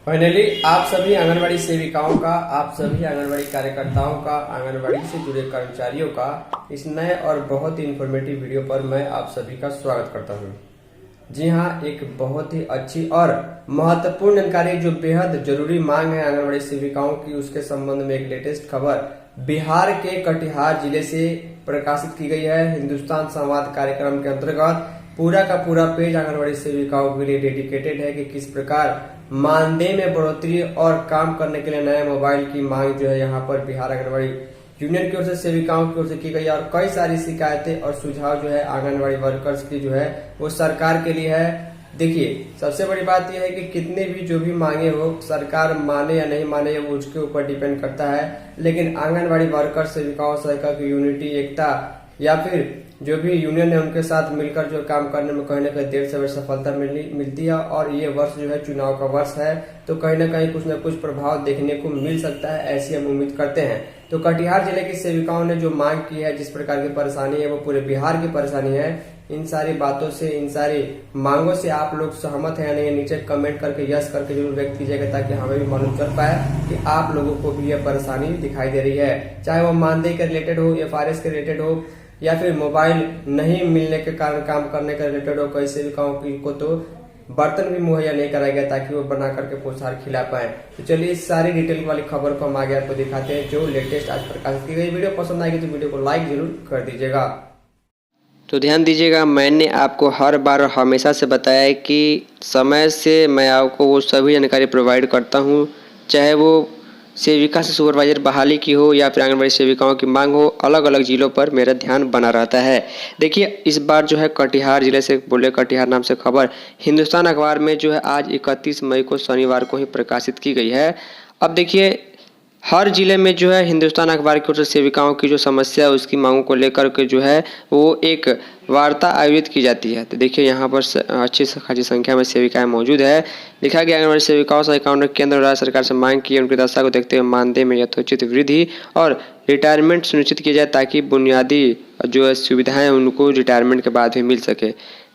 Finally आप सभी आंगनबाड़ी सेविकाओं का, आप सभी आंगनबाड़ी कार्यकर्ताओं का, आंगनबाड़ी से जुड़े कर्मचारियों का इस नए और बहुत ही इंफॉर्मेटिव वीडियो पर मैं आप सभी का स्वागत करता हूं। जी हाँ, एक बहुत ही अच्छी और महत्वपूर्ण जानकारी जो बेहद जरूरी मांग है आंगनबाड़ी सेविकाओं की, उसके संबंध में एक लेटेस्ट खबर बिहार के कटिहार जिले से प्रकाशित की गई है। हिंदुस्तान संवाद कार्यक्रम के अंतर्गत पूरा का पूरा पेज आंगनबाड़ी सेविकाओं के लिए डेडिकेटेड है कि किस प्रकार मानदेय में बढ़ोतरी और काम करने के लिए नए मोबाइल की मांग जो है यहाँ पर बिहार आंगनबाड़ी यूनियन की ओर से, सेविकाओं की ओर से की गई है। और कई सारी शिकायतें और सुझाव जो है आंगनबाड़ी वर्कर्स की जो है वो सरकार के लिए है। देखिए, सबसे बड़ी बात यह है कि कितने भी जो भी मांगे हो, सरकार माने या नहीं माने वो उसके ऊपर डिपेंड करता है, लेकिन आंगनबाड़ी वर्कर्स, सेविकाओं, सहायिका की यूनिटी, एकता या फिर जो भी यूनियन है उनके साथ मिलकर जो काम करने में कहीं ना कहीं देर से सफलता मिलती है। और ये वर्ष जो है चुनाव का वर्ष है, तो कहीं ना कहीं कुछ न कुछ प्रभाव देखने को मिल सकता है, ऐसी हम उम्मीद करते हैं। तो कटिहार जिले की सेविकाओं ने जो मांग की है, जिस प्रकार की परेशानी है वो पूरे बिहार की परेशानी है। इन सारी बातों से, इन सारी मांगों से आप लोग सहमत है या नहीं, नीचे कमेंट करके यस करके जरूर व्यक्त कीजिएगा, ताकि हमें भी मालूम चल पाए कि आप लोगों को भी यह परेशानी दिखाई दे रही है। चाहे वो मानदेय के रिलेटेड हो, FRS के रिलेटेड हो, या फिर मोबाइल नहीं मिलने के कारण काम करने के रिलेटेड हो। कई सेविकाओं को तो बर्तन भी मुहैया नहीं कराया गया ताकि वो बना करके पोषाहार खिला पाए। तो चलिए इस सारी डिटेल वाली खबर को हम आगे आपको दिखाते हैं, जो लेटेस्ट आज प्रकाशित की गई। वीडियो पसंद आएगी तो वीडियो को लाइक जरूर कर दीजिएगा। तो ध्यान दीजिएगा, मैंने आपको हर बार और हमेशा से बताया है कि समय से मैं आपको वो सभी जानकारी प्रोवाइड करता हूँ, चाहे वो सेविका से सुपरवाइजर बहाली की हो या फिर आंगनबाड़ी सेविकाओं की मांग हो। अलग अलग जिलों पर मेरा ध्यान बना रहता है। देखिए, इस बार जो है कटिहार जिले से बोले, कटिहार नाम से खबर हिंदुस्तान अखबार में जो है आज 31 मई को शनिवार को ही प्रकाशित की गई है। अब देखिए, हर जिले में जो है हिंदुस्तान अखबार की ओर से सेविकाओं की जो समस्या है उसकी मांगों को लेकर के जो है वो एक वार्ता आयोजित की जाती है। तो देखिए, यहाँ पर अच्छी खासी संख्या में सेविकाएं मौजूद है। लिखा गया, आंगनबाड़ी सेविकाओं, सहायिकाओं ने केंद्र और राज्य सरकार से मांग की है उनकी दशा को देखते हुए मानदेय में यथोचित वृद्धि और रिटायरमेंट सुनिश्चित किया जाए, ताकि बुनियादी जो सुविधाएं उनको रिटायरमेंट के बाद भी मिल सके।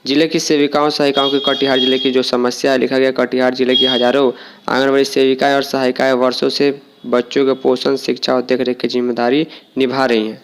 जिले की सेविकाओं, सहायिकाओं की कटिहार जिले की जो समस्या है, लिखा गया, कटिहार जिले की हजारों आंगनबाड़ी सेविकाएं और सहायिकाएं वर्षों से बच्चों के पोषण, शिक्षा और देखरेख की जिम्मेदारी निभा रही हैं।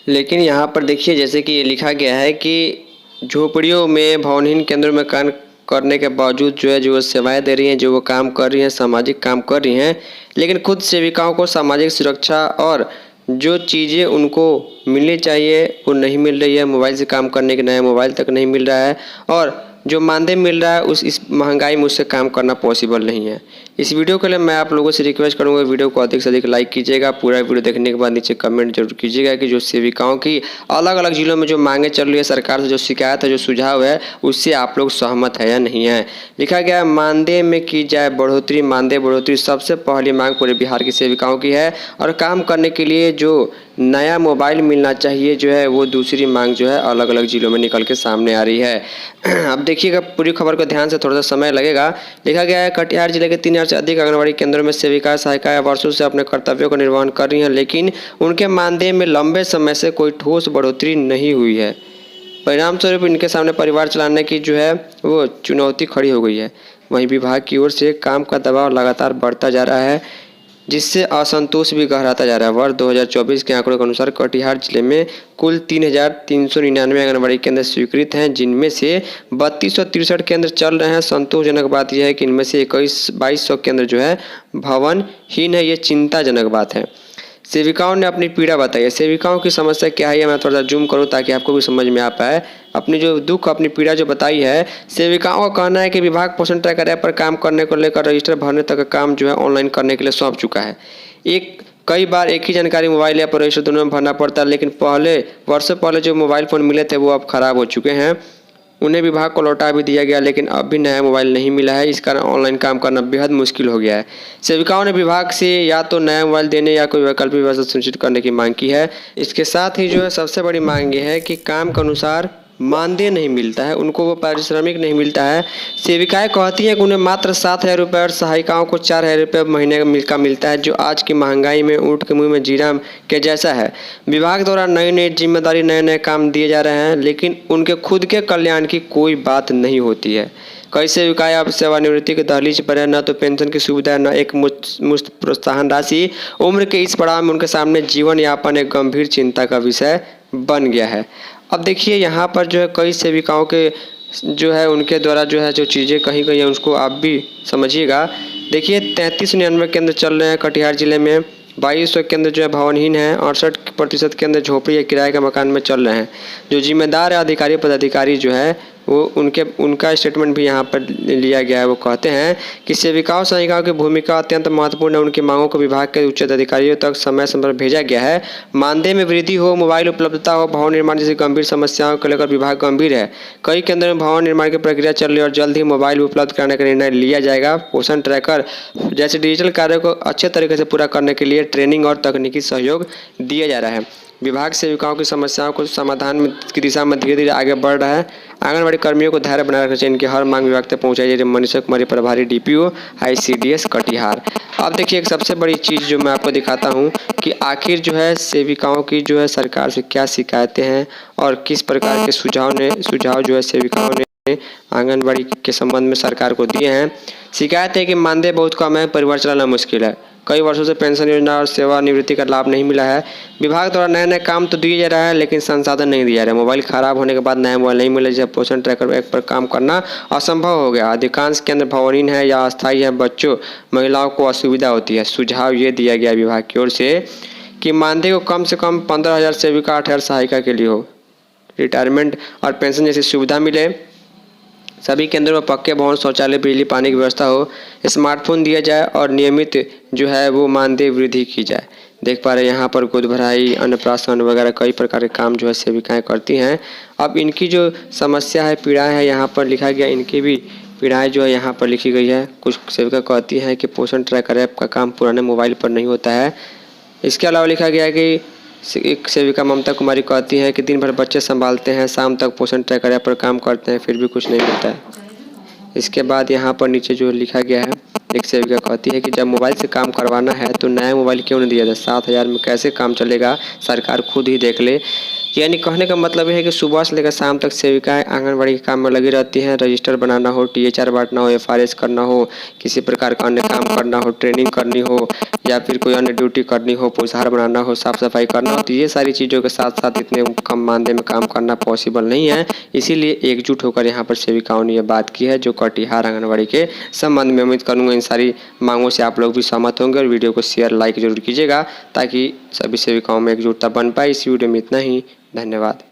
लेकिन यहाँ पर देखिए, जैसे कि ये लिखा गया है कि झोपड़ियों में, भवनहीन केंद्रों में काम करने के बावजूद जो है, जो वो सेवाएं दे रही हैं, जो वो काम कर रही हैं, सामाजिक काम कर रही हैं, लेकिन खुद सेविकाओं को सामाजिक सुरक्षा और जो चीज़ें उनको मिलनी चाहिए वो नहीं मिल रही है। मोबाइल से काम करने के नया मोबाइल तक नहीं मिल रहा है, और जो मानदेय मिल रहा है इस महंगाई में उससे काम करना पॉसिबल नहीं है। इस वीडियो के लिए मैं आप लोगों से रिक्वेस्ट करूंगा, वीडियो को अधिक से अधिक लाइक कीजिएगा। पूरा वीडियो देखने के बाद नीचे कमेंट जरूर कीजिएगा कि जो सेविकाओं की अलग अलग जिलों में जो मांगे चल रही है, सरकार से जो शिकायत है, जो सुझाव है, उससे आप लोग सहमत है या नहीं है। लिखा गया, मानदेय में की जाए बढ़ोतरी। मानदेय बढ़ोतरी सबसे पहली मांग पूरे बिहार की सेविकाओं की है, और काम करने के लिए जो नया मोबाइल मिलना चाहिए जो है वो दूसरी मांग जो है अलग अलग जिलों में निकल के सामने आ रही है। अब देखिएगा, पूरी खबर को ध्यान से, थोड़ा सा समय लगेगा। लिखा गया है, कटिहार जिले के 3000 से अधिक आंगनबाड़ी केंद्रों में सेविकाएं, सहायिकाएं वर्षों से अपने कर्तव्यों का निर्वहन कर रही हैं, लेकिन उनके मानदेय में लंबे समय से कोई ठोस बढ़ोतरी नहीं हुई है। परिणाम स्वरूप इनके सामने परिवार चलाने की जो है वो चुनौती खड़ी हो गई है। वहीं विभाग की ओर से काम का दबाव लगातार बढ़ता जा रहा है, जिससे असंतोष भी गहराता जा रहा है। वर्ष 2024 के आंकड़ों के अनुसार कटिहार जिले में कुल 3399 आंगनबाड़ी केंद्र स्वीकृत हैं, जिनमें से 3263 केंद्र चल रहे हैं। संतोषजनक बात यह है कि इनमें से 2200 केंद्र जो है भवनहीन है। ये चिंताजनक बात है। सेविकाओं ने अपनी पीड़ा बताई है। सेविकाओं की समस्या क्या है, मैं थोड़ा सा जूम करूँ ताकि आपको भी समझ में आ पाए। अपनी जो दुख, अपनी पीड़ा जो बताई है, सेविकाओं का कहना है कि विभाग पोषण ट्रैकर ऐप पर काम करने को लेकर रजिस्टर भरने तक का काम जो है ऑनलाइन करने के लिए सौंप चुका है। कई बार एक ही जानकारी मोबाइल ऐप और रजिस्टर दोनों में भरना पड़ता है, लेकिन वर्षों पहले जो मोबाइल फ़ोन मिले थे वो अब खराब हो चुके हैं। उन्हें विभाग को लौटा भी दिया गया, लेकिन अब भी नया मोबाइल नहीं मिला है। इस कारण ऑनलाइन काम करना बेहद मुश्किल हो गया है। सेविकाओं ने विभाग से या तो नया मोबाइल देने या कोई वैकल्पिक व्यवस्था सुनिश्चित करने की मांग की है। इसके साथ ही जो है सबसे बड़ी मांग ये है कि काम के अनुसार मानदेय नहीं मिलता है, उनको वो पारिश्रमिक नहीं मिलता है। सेविकाएं कहती हैं कि उन्हें मात्र 7,000 रुपये और सहायिकाओं को 4,000 रुपये महीने का मिलता है, जो आज की महंगाई में ऊँट के मुंह में जीरा के जैसा है। विभाग द्वारा नई नई जिम्मेदारी, नए नए काम दिए जा रहे हैं, लेकिन उनके खुद के कल्याण की कोई बात नहीं होती है। कई सेविकाएं अब सेवानिवृत्ति के दहलीज पर है, न तो पेंशन की सुविधा न एक मुश्त प्रोत्साहन राशि। उम्र के इस पड़ाव में उनके सामने जीवन यापन एक गंभीर चिंता का विषय बन गया है। अब देखिए यहाँ पर जो है कई सेविकाओं के जो है उनके द्वारा जो है जो चीज़ें कही गई हैं उसको आप भी समझिएगा। देखिए 3399 केंद्र चल रहे हैं कटिहार जिले में, 2200 केंद्र जो है भवनहीन है, 68% केंद्र झोपड़ी या किराए के मकान में चल रहे हैं। जो जिम्मेदार अधिकारी पदाधिकारी जो है वो उनका स्टेटमेंट भी यहाँ पर लिया गया है। वो कहते हैं कि सेविकाओं सहायिकाओं की भूमिका अत्यंत महत्वपूर्ण है। उनकी मांगों को विभाग के उच्च अधिकारियों तक समय समय पर भेजा गया है। मानदेय में वृद्धि हो, मोबाइल उपलब्धता हो, भवन निर्माण जैसी गंभीर समस्याओं को लेकर विभाग गंभीर है। कई केंद्रों में भवन निर्माण की प्रक्रिया चल रही है और जल्द ही मोबाइल उपलब्ध कराने का निर्णय लिया जाएगा। पोषण ट्रैकर जैसे डिजिटल कार्यों को अच्छे तरीके से पूरा करने के लिए ट्रेनिंग और तकनीकी सहयोग दिया जा रहा है। विभाग सेविकाओं की समस्याओं को समाधान की दिशा में धीरे धीरे आगे बढ़ रहा है। आंगनबाड़ी कर्मियों को धैर्य बनाए रखना चाहिए। इनकी हर मांग विभाग तक पहुंचाई जा रही है। मनीषा कुमारी प्रभारी DPO ICDS कटिहार। अब देखिए एक सबसे बड़ी चीज़ जो मैं आपको दिखाता हूं कि आखिर जो है सेविकाओं की जो है सरकार से क्या शिकायतें हैं और किस प्रकार के सुझाव जो है सेविकाओं ने आंगनबाड़ी के संबंध में सरकार को दिए हैं। शिकायत है कि मानदेय बहुत कम है, परिवार चलाना मुश्किल है, कई वर्षों से पेंशन योजना और सेवानिवृत्ति का लाभ नहीं मिला है। विभाग द्वारा नए नए काम तो दिए जा रहा है लेकिन संसाधन नहीं दिया जा रहा है। मोबाइल खराब होने के बाद नया मोबाइल नहीं मिला, जब पोषण ट्रैकर ऐप पर काम करना असंभव हो गया। अधिकांश केंद्र भवनहीन है या अस्थायी है, बच्चों महिलाओं को असुविधा होती है। सुझाव ये दिया गया विभाग की ओर से कि मानदेय को कम से कम 15,000 सेविका 8,000 सहायिका के लिए हो, रिटायरमेंट और पेंशन जैसी सुविधा मिले, सभी केंद्रों में पक्के भवन, शौचालय, बिजली पानी की व्यवस्था हो, स्मार्टफोन दिया जाए और नियमित जो है वो मानदेय वृद्धि की जाए। देख पा रहे हैं यहाँ पर गोद भराई, अन्नप्राशन वगैरह कई प्रकार के काम जो है सेविकाएं करती हैं। अब इनकी जो समस्या है, पीड़ाएं है, यहाँ पर लिखा गया, इनकी भी पीड़ाएं जो है यहाँ पर लिखी गई है। कुछ सेविका कहती हैं कि पोषण ट्रैकर ऐप का काम पुराने मोबाइल पर नहीं होता है। इसके अलावा लिखा गया है कि एक सेविका ममता कुमारी कहती हैं कि दिन भर बच्चे संभालते हैं, शाम तक पोषण ट्रैकर ऐप पर काम करते हैं, फिर भी कुछ नहीं मिलता है। इसके बाद यहाँ पर नीचे जो लिखा गया है, एक सेविका कहती है कि जब मोबाइल से काम करवाना है तो नया मोबाइल क्यों नहीं दिया था, 7,000 में कैसे काम चलेगा, सरकार खुद ही देख ले। यानी कहने का मतलब है कि सुबह से लेकर शाम तक सेविकाएं आंगनबाड़ी के काम में लगी रहती हैं। रजिस्टर बनाना हो, THR बांटना हो, FRS करना हो, किसी प्रकार का अन्य काम करना हो, ट्रेनिंग करनी हो या फिर कोई अन्य ड्यूटी करनी हो, पोषाहार बनाना हो, साफ सफाई करना हो, तो ये सारी चीज़ों के साथ साथ इतने कम मानदेय में काम करना पॉसिबल नहीं है। इसीलिए एकजुट होकर यहाँ पर सेविकाओं ने ये बात की है जो कटिहार आंगनबाड़ी के संबंध में। उम्मीद करूँगा इन सारी मांगों से आप लोग भी सहमत होंगे और वीडियो को शेयर लाइक जरूर कीजिएगा ताकि सभी सेविकाओं में एकजुटता बन पाए। इस वीडियो में इतना ही, धन्यवाद।